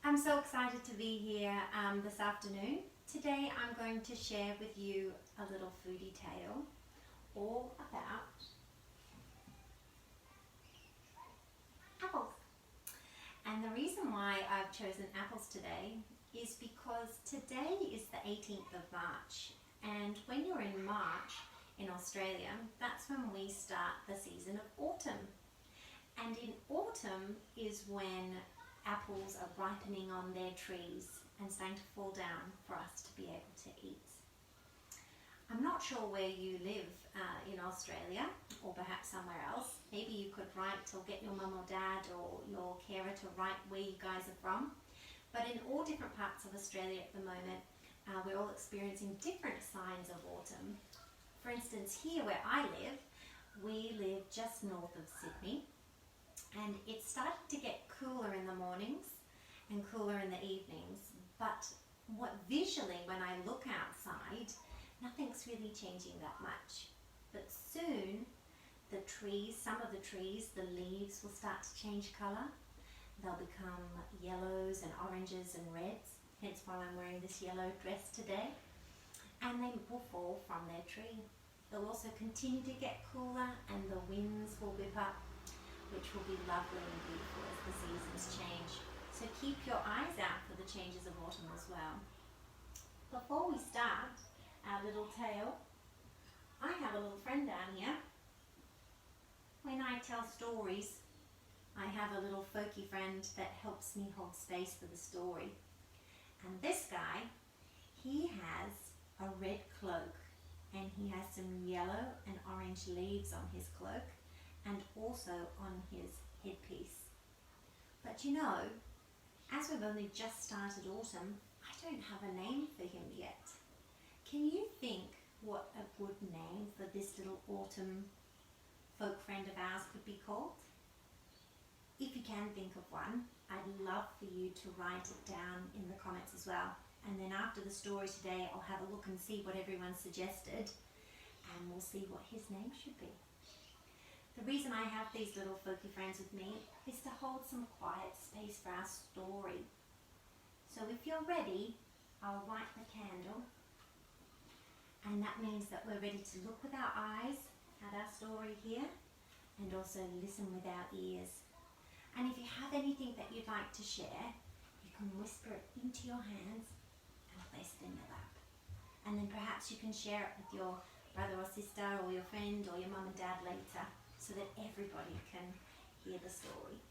I'm so excited to be here this afternoon. Today I'm going to share with you a little foodie tale all about apples. And the reason why I've chosen apples today is because today is the 18th of March, and when you're in March in Australia, that's when we start the season of autumn. And in autumn is when apples are ripening on their trees and starting to fall down for us to be able to eat. I'm not sure where you live in Australia, or perhaps somewhere else. Maybe you could write or get your mum or dad or your carer to write where you guys are from. But in all different parts of Australia at the moment, we're all experiencing different signs of autumn. For instance, here where I live, we live just north of Sydney, and it's starting to get cooler in the mornings and cooler in the evenings. But visually, when I look outside, nothing's really changing that much. But soon, the trees, some of the trees, the leaves will start to change colour. They'll become yellows and oranges and reds, hence why I'm wearing this yellow dress today. And they will fall from their tree. They'll also continue to get cooler and the winds will whip up, which will be lovely and beautiful as the seasons change. So keep your eyes out for the changes of autumn as well. Before we start our little tale, I have a little friend down here. When I tell stories, I have a little folky friend that helps me hold space for the story. And this guy, he has a red cloak, and he has some yellow and orange leaves on his cloak and also on his headpiece. But you know, as we've only just started autumn, I don't have a name for him yet. Can you think what a good name for this little autumn folk friend of ours could be called? If you can think of one, I'd love for you to write it down in the comments as well. And then after the story today, I'll have a look and see what everyone suggested, and we'll see what his name should be. The reason I have these little folky friends with me is to hold some quiet space for our story. So if you're ready, I'll light the candle, and that means that we're ready to look with our eyes at our story here and also listen with our ears. And if you have anything that you'd like to share, you can whisper it into your hands and place it in your lap. And then perhaps you can share it with your brother or sister or your friend or your mum and dad later, so that everybody can hear the story.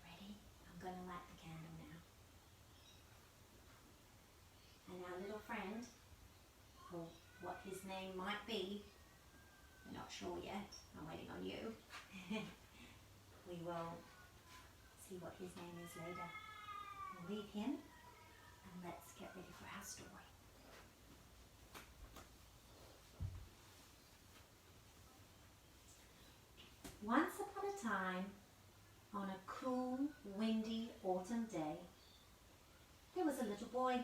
Ready? I'm going to light the candle now. And our little friend, or what his name might be, we're not sure yet, I'm waiting on you. We will see what his name is later. We'll leave him and let's get ready for our story. Once upon a time, on a cool, windy autumn day, there was a little boy,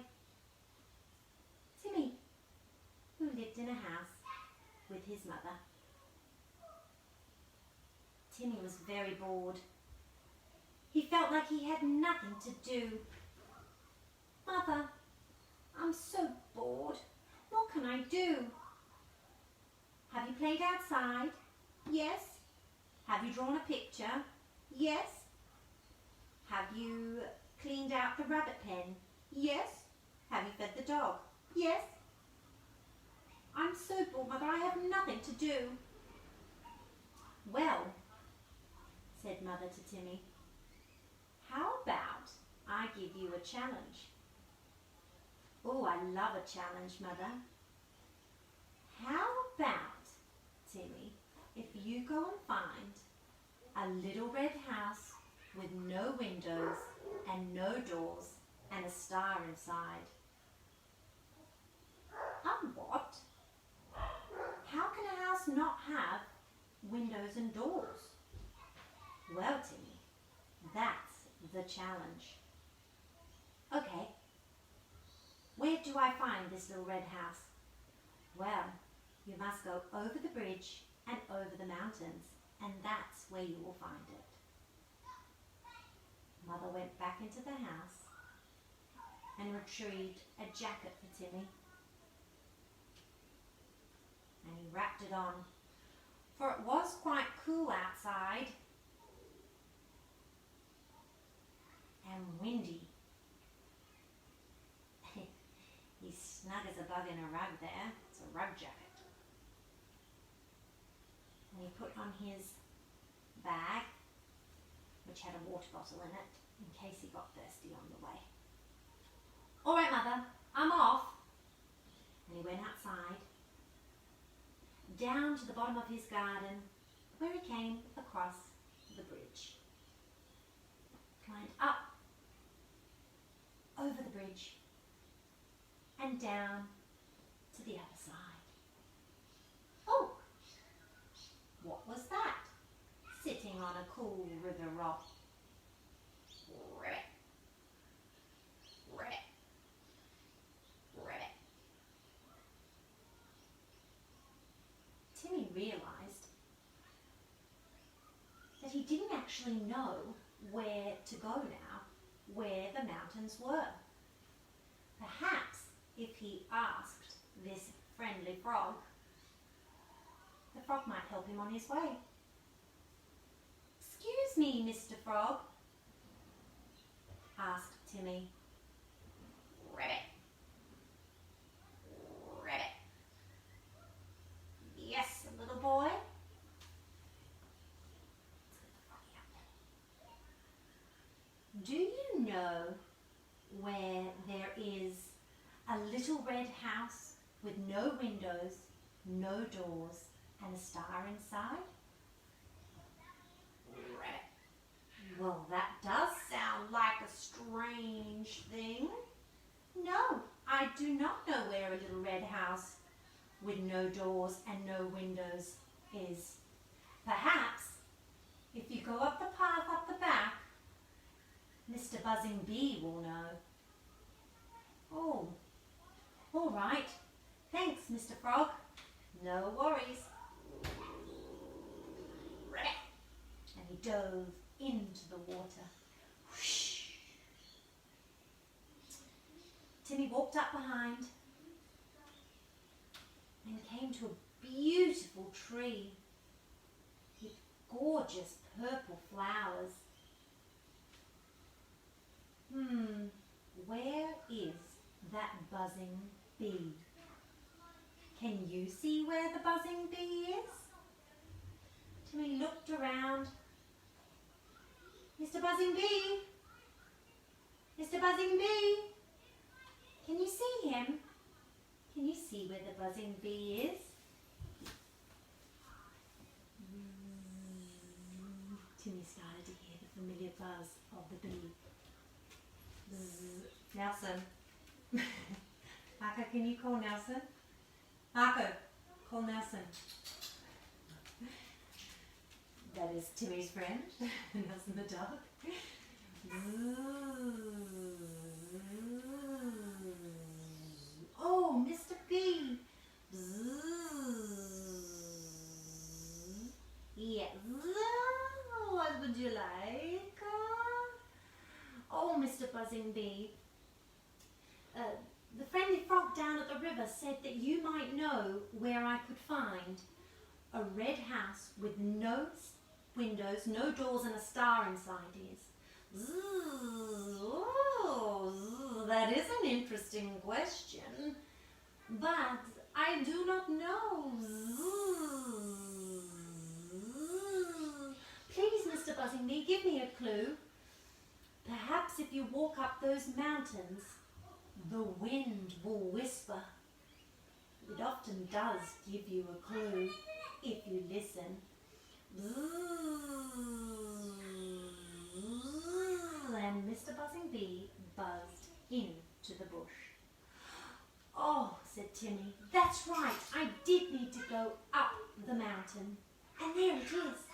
Timmy, who lived in a house with his mother. Timmy was very bored. He felt like he had nothing to do. Mother, I'm so bored. What can I do? Have you played outside? Yes. Have you drawn a picture? Yes. Have you cleaned out the rabbit pen? Yes. Have you fed the dog? Yes. I'm so bored, Mother, I have nothing to do. Well, said Mother to Timmy, how about I give you a challenge? Oh, I love a challenge, Mother. How about, Timmy, if you go and find a little red house with no windows and no doors and a star inside? What? How can a house not have windows and doors? Well, Timmy, that's the challenge. Okay, where do I find this little red house? Well, you must go over the bridge and over the mountains, and that's where you will find it. into the house and retrieved a jacket for Timmy. And he wrapped it on, for it was quite cool outside and windy. He's snug as a bug in a rug there. It's a rug jacket. And he put on his bag, which had a water bottle in it, in case he got thirsty on the way. All right, Mother, I'm off. And he went outside, down to the bottom of his garden, where he came across the bridge. Climbed up, over the bridge, and down to the other side. Oh, what was that? Sitting on a cool river rock. Ribbit, ribbit, ribbit. Timmy realised that he didn't actually know where to go now, where the mountains were. Perhaps if he asked this friendly frog, the frog might help him on his way. "Excuse me, Mr. Frog," asked Timmy. "Ribbit, ribbit." "Yes, little boy." Do you know where there is a little red house with no windows, no doors, and a star inside? Well, that does sound like a strange thing. No, I do not know where a little red house with no doors and no windows is. Perhaps if you go up the path up the back, Mr. Buzzing Bee will know. Oh, all right. Thanks, Mr. Frog. No worries. And he dove into the water. Whoosh. Timmy walked up behind and came to a beautiful tree with gorgeous purple flowers. Where is that buzzing bee? Can you see where the buzzing bee is? Timmy looked around. "Mr. Buzzing Bee! Mr. Buzzing Bee! Can you see him? Can you see where the buzzing bee is?" Timmy started to hear the familiar buzz of the bee. Bzz. "Nelson." Marco, can you call Nelson? Marco, call Nelson. That is Timmy's friend, Nelson the dog. Oh, Mr. B. Yes. What would you like? Oh, Mr. Buzzing Bee. The friendly frog down at the river said that you might know where I could find a red house with no windows, no doors, and a star inside is. Oh, that is an interesting question, but I do not know. Please, Mr. Buzzing Bee, give me a clue. Perhaps if you walk up those mountains, the wind will whisper. It often does give you a clue if you listen. And Mr. Buzzing Bee buzzed into the bush. Oh, said Timmy, that's right, I did need to go up the mountain. And there it is.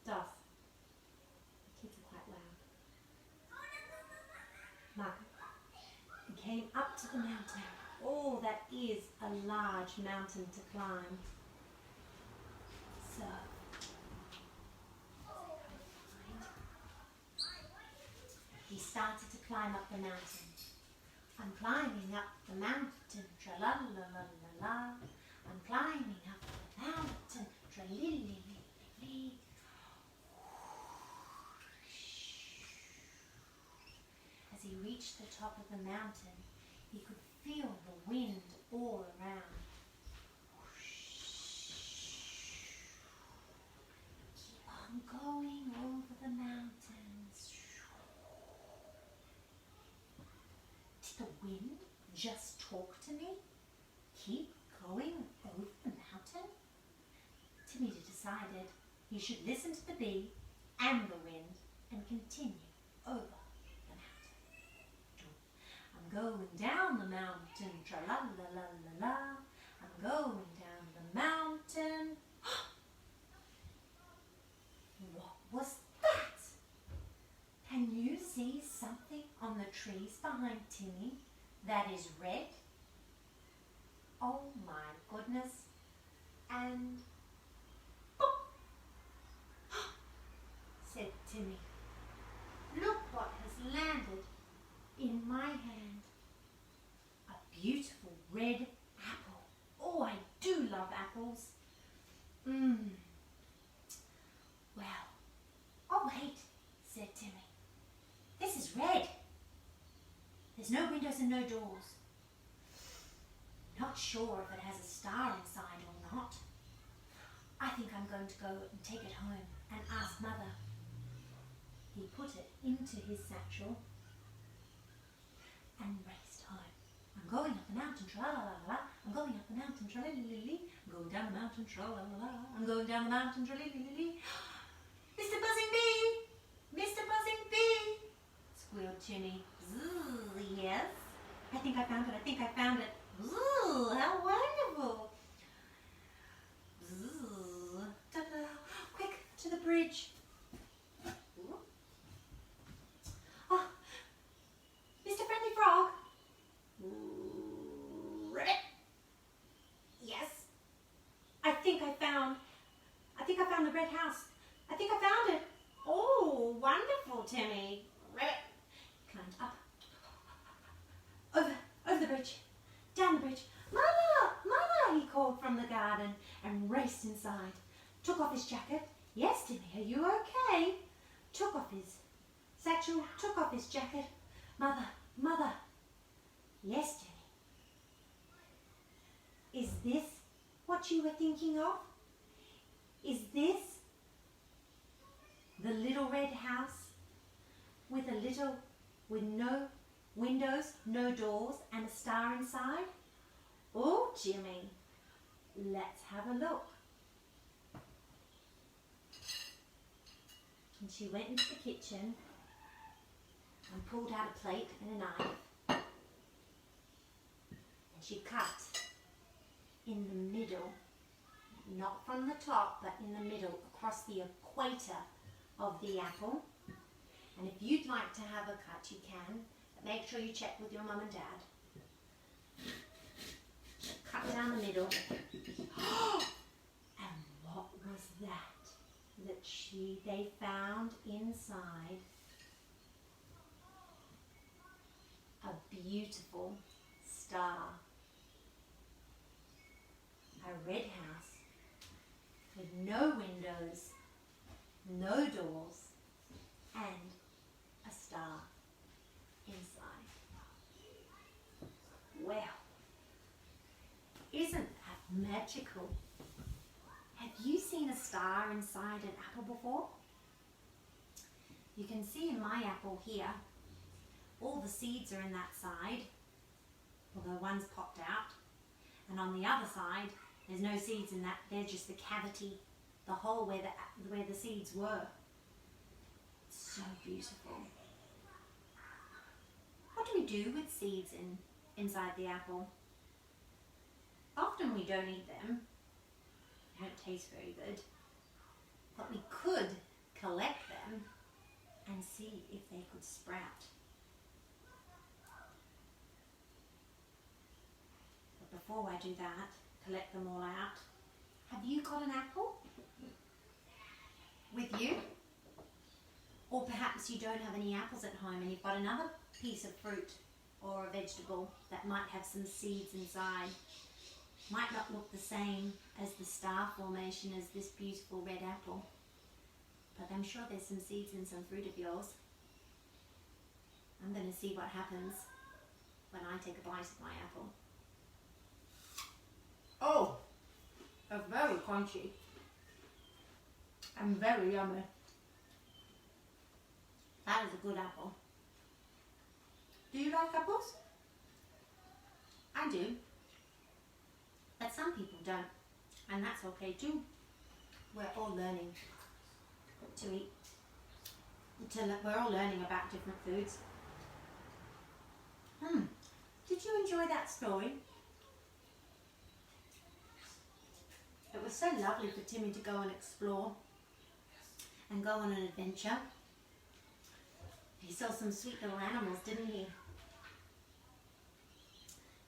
Does. The kids are quite loud. Mark, he came up to the mountain. Oh, that is a large mountain to climb. So, climb up the mountain. I'm climbing up the mountain, tra-la-la-la-la-la. I'm climbing up the mountain, tra-li-li-li-li-li. As he reached the top of the mountain, he could feel the wind all around. Keep on going over the mountains. Did the wind just talk to me? Keep going over the mountain? Timmy decided he should listen to the bee and the wind and continue over the mountain. I'm going down the mountain, tra-la-la-la-la-la. I'm going down the mountain. What was that? Can you see something on the trees behind Timmy that is red? Oh my goodness. And said Timmy, look what has landed in my hand. A beautiful red apple. Oh, I do love apples. Well, oh wait, said Timmy. This is red. There's no windows and no doors. Not sure if it has a star inside or not. I think I'm going to go and take it home and ask Mother. He put it into his satchel and raced home. I'm going up the mountain, tra-la-la-la-la. I'm going up the mountain, tra-li-li-li-li. I'm going down the mountain, tra-la-la-la. I'm going down the mountain, tra-li-li-li-li. Mr. Buzzing Bee! Mr. Buzzing Bee! Squealed Timmy. Yes? I think I found it. I think I found it. Ooh, how wonderful! Ta-da. Quick, to the bridge. Oh, Mr. Friendly Frog. Yes. I think I found the red house. I think I found it. Oh, wonderful, Timmy. Climbed up. Over the bridge. Down the bridge. Mother! Mother! He called from the garden and raced inside. Took off his jacket. Yes, Timmy, are you okay? Took off his satchel, took off his jacket. Mother! Mother! Yes, Timmy. Is this what you were thinking of? Is this the little red house with no windows, no doors, and a star inside? Oh, Jimmy, let's have a look. And she went into the kitchen and pulled out a plate and a knife. And she cut in the middle, not from the top, but in the middle, across the equator of the apple. And if you'd like to have a cut, you can. But make sure you check with your mum and dad. Cut down the middle. And what was that they found inside? A beautiful star. A red house with no windows, no doors, and a star inside. Well, isn't that magical? Have you seen a star inside an apple before? You can see in my apple here, all the seeds are in that side, although one's popped out. And on the other side, there's no seeds in that, they're just the cavity, the hole where the seeds were. It's so beautiful. What do we do with seeds inside the apple? Often we don't eat them. They don't taste very good. But we could collect them and see if they could sprout. But before I do that, collect them all out, have you got an apple with you? Or perhaps perhaps you don't have any apples at home and you've got another piece of fruit or a vegetable that might have some seeds inside. Might not look the same as the star formation as this beautiful red apple, but I'm sure there's some seeds in some fruit of yours. I'm going to see what happens when I take a bite of my apple. Oh, it's very crunchy and very yummy. That is a good apple. Do you like apples? I do. But some people don't. And that's okay too. We're all learning to eat. We're all learning about different foods. Did you enjoy that story? It was so lovely for Timmy to go and explore and go on an adventure. He saw some sweet little animals, didn't he?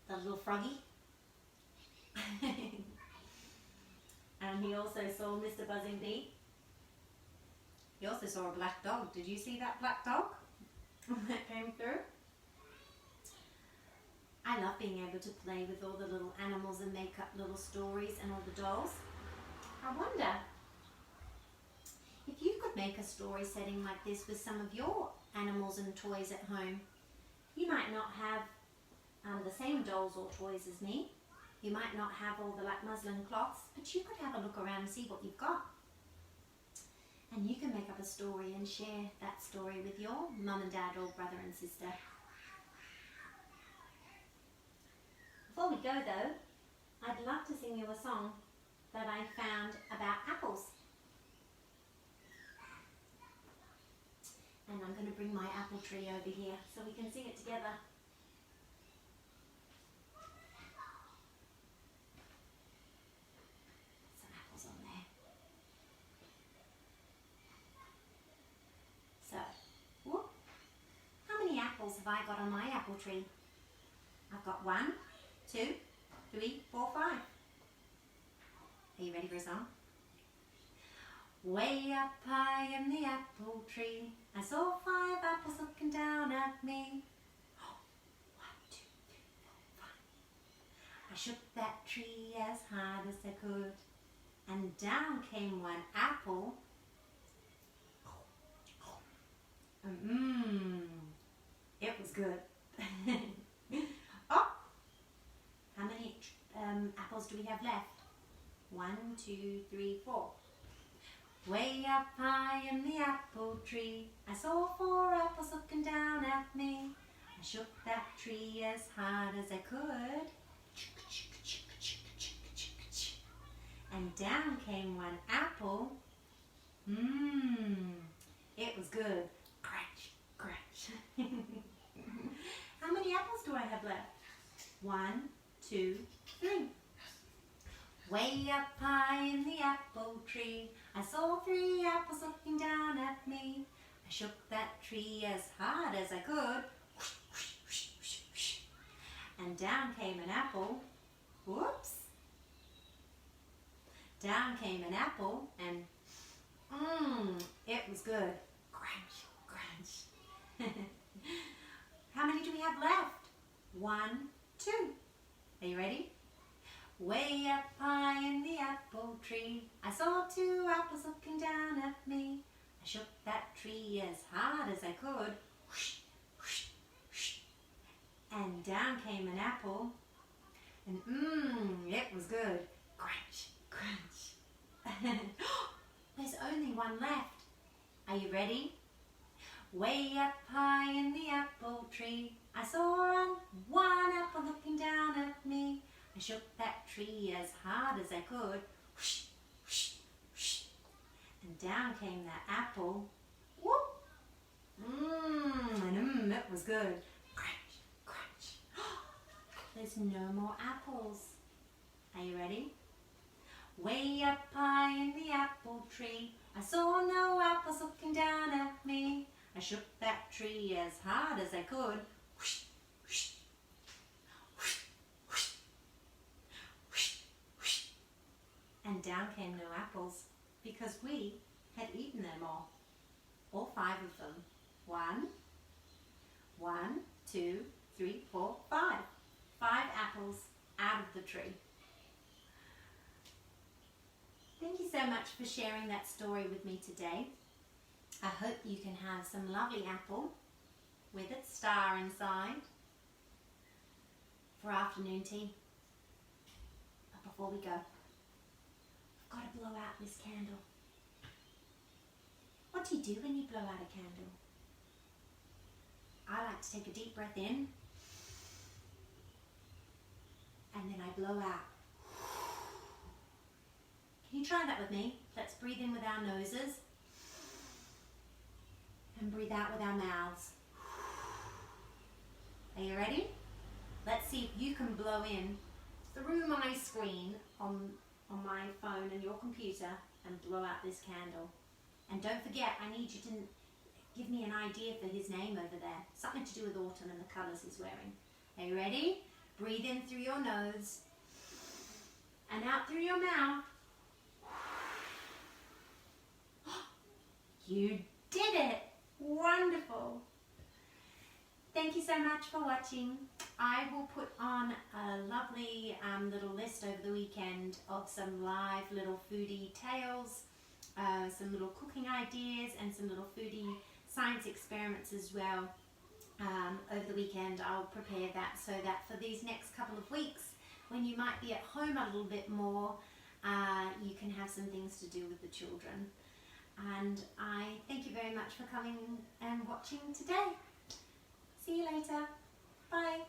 The little froggy. And he also saw Mr. Buzzing Bee. He also saw a black dog. Did you see that black dog that came through? I love being able to play with all the little animals and make up little stories and all the dolls. I wonder if you could make a story setting like this with some of your animals and toys at home. You might not have the same dolls or toys as me. You might not have all the like muslin cloths, but you could have a look around and see what you've got. And you can make up a story and share that story with your mum and dad or brother and sister. Before we go though, I'd love to sing you a song that I found about apples. And I'm going to bring my apple tree over here so we can sing it together. Some apples on there. So, whoop. How many apples have I got on my apple tree? I've got 1, 2, 3, 4, 5. Are you ready for a song? Way up high in the apple tree, I saw 5 apples looking down at me. 1, 2, 3, 4, 5. I shook that tree as hard as I could, and down came 1 apple. It was good. Oh, how many apples do we have left? 1, 2, 3, 4. Way up high in the apple tree, I saw 4 apples looking down at me. I shook that tree as hard as I could, and down came 1 apple. It was good. Crunch, crunch. How many apples do I have left? 1, 2, 3. Way up high in the apple tree, I saw 3 apples looking down at me. I shook that tree as hard as I could, and down came an apple. Whoops! Down came an apple, and it was good. Crunch, crunch. How many do we have left? 1, 2. Are you ready? Way up high in the apple tree, I saw 2 apples looking down at me. I shook that tree as hard as I could, and down came an apple, and it was good. Crunch, crunch. There's only 1 left. Are you ready? Way up high in the apple tree, I saw 1 apple looking down at me. I shook that tree as hard as I could, and down came that apple. Whoop! It was good. Crunch, crunch. There's no more apples. Are you ready? Way up high in the apple tree, I saw no apples looking down at me. I shook that tree as hard as I could, and down came no apples, because we had eaten them all 5 of them. 1, 2, 3, 4, 5. 5 apples out of the tree. Thank you so much for sharing that story with me today. I hope you can have some lovely apple with its star inside for afternoon tea. But before we go, I've got to blow out this candle. What do you do when you blow out a candle? I like to take a deep breath in and then I blow out. Can you try that with me? Let's breathe in with our noses and breathe out with our mouths. Are you ready? Let's see if you can blow in through my screen on my phone and your computer and blow out this candle. And don't forget, I need you to give me an idea for his name over there. Something to do with autumn and the colours he's wearing. Are you ready? Breathe in through your nose and out through your mouth. You did it! Wonderful! Thank you so much for watching. I will put on a lovely little list over the weekend of some live little foodie tales, some little cooking ideas and some little foodie science experiments as well. Over the weekend I'll prepare that so that for these next couple of weeks when you might be at home a little bit more, you can have some things to do with the children. And I thank you very much for coming and watching today. See you later. Bye.